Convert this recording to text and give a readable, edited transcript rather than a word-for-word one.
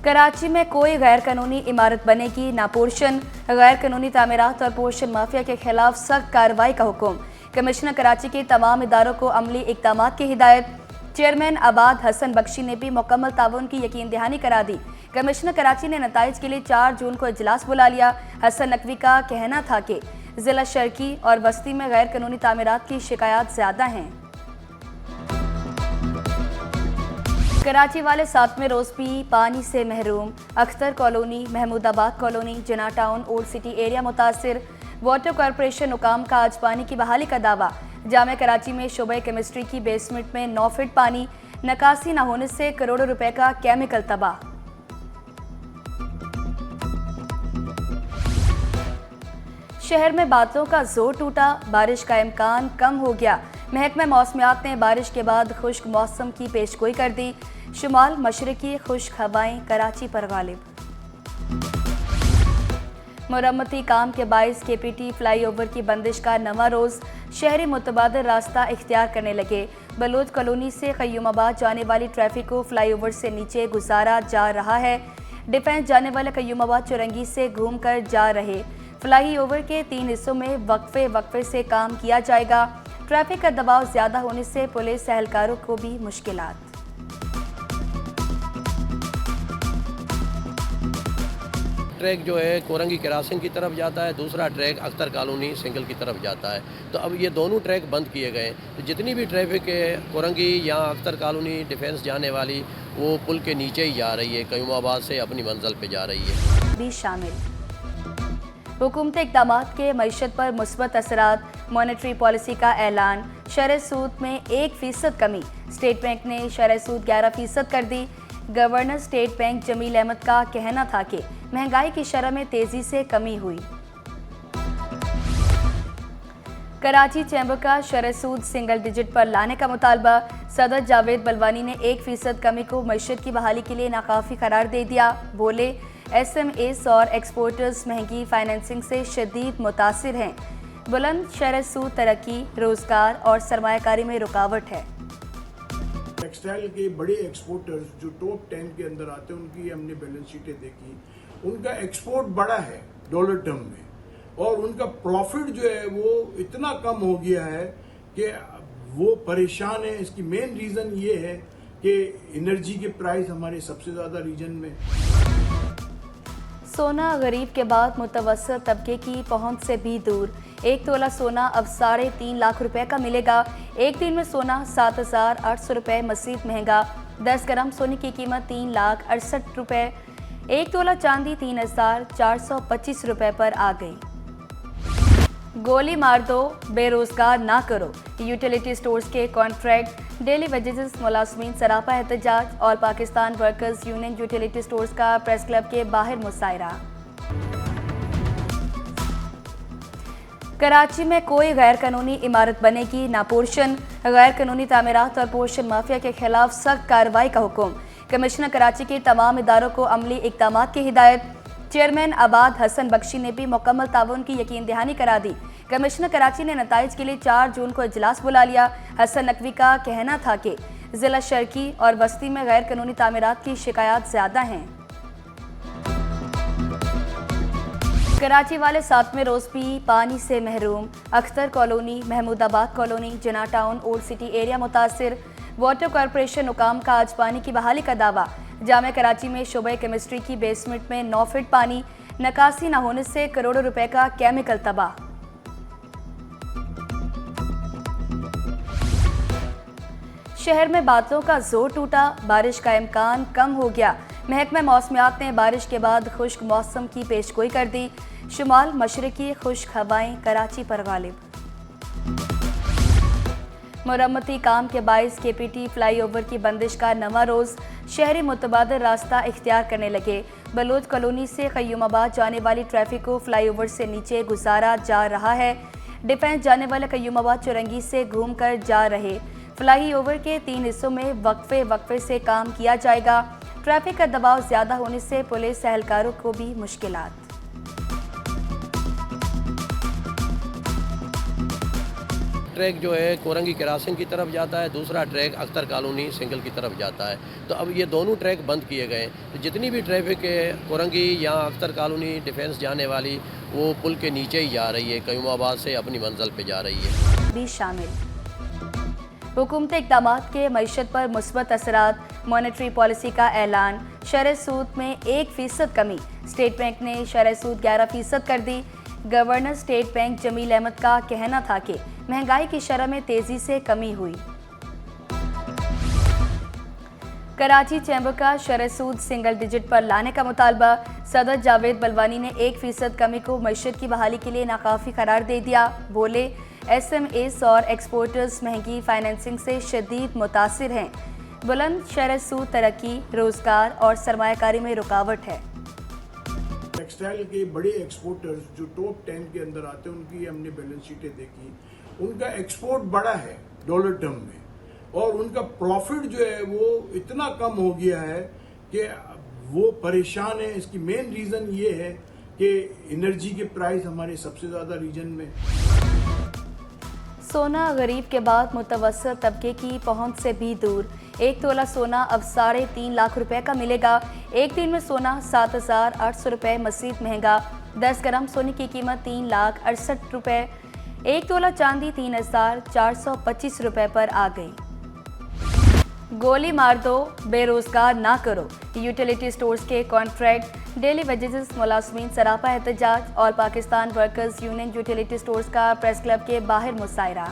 कराची में कोई गैर कानूनी इमारत बनेगी ना पोर्शन, गैर कानूनी तामीरात और पोर्शन माफिया के खिलाफ सख्त कार्रवाई का हुक्म। कमिश्नर कराची के तमाम इदारों को अमली इकदाम की हिदायत। चेयरमैन आबाद हसन बख्शी ने भी मुकम्मल ताउन की यकीन दहानी करा दी। कमिश्नर कराची ने नताइज के लिए 4 जून को इजलास बुला लिया। हसन नकवी का कहना था कि जिला शर्की और बस्ती में गैर कानूनी तामीरात की शिकायत ज्यादा हैं। कराची वाले 7वें रोज भी पानी से महरूम। अख्तर कॉलोनी, महमूदाबाद कॉलोनी, जिना टाउन, ओल्ड सिटी एरिया मुतासिर। वाटर कॉरपोरेशन हुकाम का आज पानी की बहाली का दावा। जामे कराची में शोबे केमिस्ट्री की बेसमेंट में 9 फीट पानी, निकासी न होने से करोड़ों रुपए का केमिकल तबाह। शहर में बादलों का जोर टूटा, बारिश का इम्कान कम हो गया। महकमा मौसमियात ने बारिश के बाद खुश्क मौसम की पेशगोई कर दी। शुमाल मशरकी खुश्क हवाएं कराची पर गालिब। मुरम्मती काम के बाइस KPT फ्लाईओवर की बंदिश का नवा रोज। शहरी मुतबादिल रास्ता इख्तियार करने लगे। बलोच कॉलोनी से कयूमाबाद जाने वाली ट्रैफिक को फ्लाईओवर से नीचे गुजारा जा रहा है। डिफेंस जाने वाले कयूमाबाद चौरंगी से घूम कर जा रहे फ्लाईओवर के 3 हिस्सों में वक्फे से काम किया जाएगा। ट्रैफिक का दबाव ज्यादा होने से पुलिस एहलकारों को भी मुश्किलात। ट्रैक जो है कोरंगी क्रासिंग की तरफ जाता है, दूसरा ट्रैक अख्तर कॉलोनी सिंगल की तरफ जाता है। तो अब ये दोनों ट्रैक बंद किए गए। तो जितनी भी ट्रैफिक है कोरंगी या अख्तर कॉलोनी डिफेंस जाने वाली वो पुल के नीचे ही जा रही है, कयूमाबाद से अपनी मंजिल पे जा रही है। भी शामिल हुकूमती इक़दामात के मईशत पर मुस्बत असरात। मॉनेटरी पॉलिसी का ऐलान। शरह सूद में 1% कमी। स्टेट बैंक ने शरह सूद 11% कर दी। Governor State Bank Jameel Ahmad का कहना था कि महंगाई की शरह में तेजी से कमी हुई। कराची चैम्बर का शरह सूद सिंगल डिजिट पर लाने का मुतालबा। सदर जावेद बलवानी ने 1% कमी को मईशत की बहाली के लिए नाकाफी करार दे दिया। बोले SMEs और एक्सपोर्टर्स महंगी फाइनेंसिंग से शदीद मुतासिर हैं। बुलंद शरह सूद तरक्की, रोजगार और सरमायाकारी में रुकावट है। टेक्सटाइल के बड़े एक्सपोर्टर्स जो टॉप 10 के अंदर आते हैं उनकी हमने बैलेंस शीटें देखी। उनका एक्सपोर्ट बड़ा है डॉलर टर्म में और उनका प्रॉफिट जो है वो इतना कम हो गया है कि वो परेशान है। इसकी मेन रीजन ये है कि एनर्जी के प्राइस हमारे सबसे ज्यादा रीजन में। सोना गरीब के बाद मुतवस्सित तबके की पहुंच से भी दूर। 1 तोला सोना अब 3.5 लाख रुपए का मिलेगा। एक दिन में सोना 7,800 रुपए मजीद महंगा। 10 ग्राम सोने की कीमत 3,68,000 रुपए। 1 तोला चांदी 3,425 रुपए पर आ गई। गोली मार दो, बेरोजगार ना करो। यूटिलिटी स्टोर्स के कॉन्ट्रैक्ट डेली वेजेस मुलाजमीन सरापा एहतजाज। All Pakistan workers union utility stores का प्रेस क्लब के बाहर मुशायरा। कराची में कोई गैर कानूनी इमारत बनेगी ना पोर्शन, गैर कानूनी तामीरात और पोर्शन माफिया के खिलाफ सख्त कार्रवाई का हुक्म। कमिश्नर कराची के तमाम इदारों को अमली इकदाम की हिदायत। चेयरमैन आबाद हसन बख्शी ने भी मुकम्मल ताउन की यकीन दहानी करा दी। कमिश्नर कराची ने नताइज के लिए 4 जून को इजलास बुला लिया। हसन नकवी का कहना था कि जिला शर्की और बस्ती में गैर कानूनी तामीरात की शिकायत ज्यादा हैं। कराची वाले 7वें रोज भी पानी से महरूम। अख्तर कॉलोनी, महमूदाबाद कॉलोनी, जिना टाउन, ओल्ड सिटी एरिया मुतासिर। वाटर कॉरपोरेशन हुकाम का आज पानी की बहाली का दावा। जामे कराची में शोबे केमिस्ट्री की बेसमेंट में 9 फीट पानी, निकासी न होने से करोड़ों रुपए का केमिकल तबाह। शहर में बादलों का जोर टूटा, बारिश का इम्कान कम हो गया। महकमा मौसमियात ने बारिश के बाद खुश्क मौसम की पेशगोई कर दी। शुमाल मशरकी खुश्क हवाएं कराची पर गालिब। मुरम्मती काम के बाइस KPT फ्लाईओवर की बंदिश का नवा रोज। शहरी मुतबादिल रास्ता इख्तियार करने लगे। बलोच कॉलोनी से कयूमाबाद जाने वाली ट्रैफिक को फ्लाईओवर से नीचे गुजारा जा रहा है। डिफेंस जाने वाले कयूमाबाद चौरंगी से घूम कर जा रहे फ्लाईओवर के 3 हिस्सों में वक्फे से काम किया जाएगा। ट्रैफिक का दबाव ज्यादा होने से पुलिस एहलकारों को भी मुश्किलात। ट्रैक जो है कोरंगी केरासिन की तरफ जाता है, दूसरा ट्रैक अख्तर कॉलोनी सिंगल की तरफ जाता है। तो अब ये दोनों ट्रैक बंद किए गए हैं। तो जितनी भी ट्रैफिक है कोरंगी या अख्तर कॉलोनी डिफेंस जाने वाली, वो पुल के नीचे ही जा रही है, कयूमाबाद से अपनी मंजिल पे जा रही है। भी शामिल। हुकूमती इक़दाम के मईशत पर मुस्बत असरात, मॉनेटरी पॉलिसी का ऐलान, शरह सूद में 1% कमी, स्टेट बैंक ने शरह सूद 11% कर दी। Governor State Bank Jameel Ahmad का कहना था कि महंगाई की शरह में तेजी से कमी हुई। कराची चैम्बर का शरह सूद सिंगल डिजिट पर लाने का मुतालबा, सदर जावेद बलवानी ने 1% कमी को मईशत की बहाली के लिए नाकाफी करार दे दिया। बोले SMEs और एक्सपोर्टर्स महंगी फाइनेंसिंग से शदीद मुतासिर हैं। बुलंद शरह सूद तरक्की, रोजगार और सरमायाकारी में रुकावट है। टेक्सटाइल के बड़े एक्सपोर्टर्स जो टॉप 10 के अंदर आते हैं, उनकी हमने बैलेंस शीटें देखी, उनका एक्सपोर्ट बड़ा है डॉलर टर्म में, और उनका प्रॉफिट जो है वो इतना कम हो गया है कि वो परेशान है। इसकी मेन रीज़न ये है कि एनर्जी के प्राइस हमारे सबसे ज़्यादा रीजन में। सोना गरीब के बाद मुतवस्सित तबके की पहुंच से भी दूर। 1 तोला सोना अब 3.5 लाख रुपए का मिलेगा। एक दिन में सोना 7,800 रुपए मज़ीद महंगा। 10 ग्राम सोने की कीमत 3,68,000 रुपए। 1 तोला चांदी 3,425 रुपए पर आ गई। गोली मार दो, बेरोजगार ना करो, यूटिलिटी स्टोर्स के कॉन्ट्रैक्ट, डेली वेजेस मुलाजमीन सरापा एहतजाज। All Pakistan workers union utility stores का प्रेस क्लब के बाहर मुजाहरा।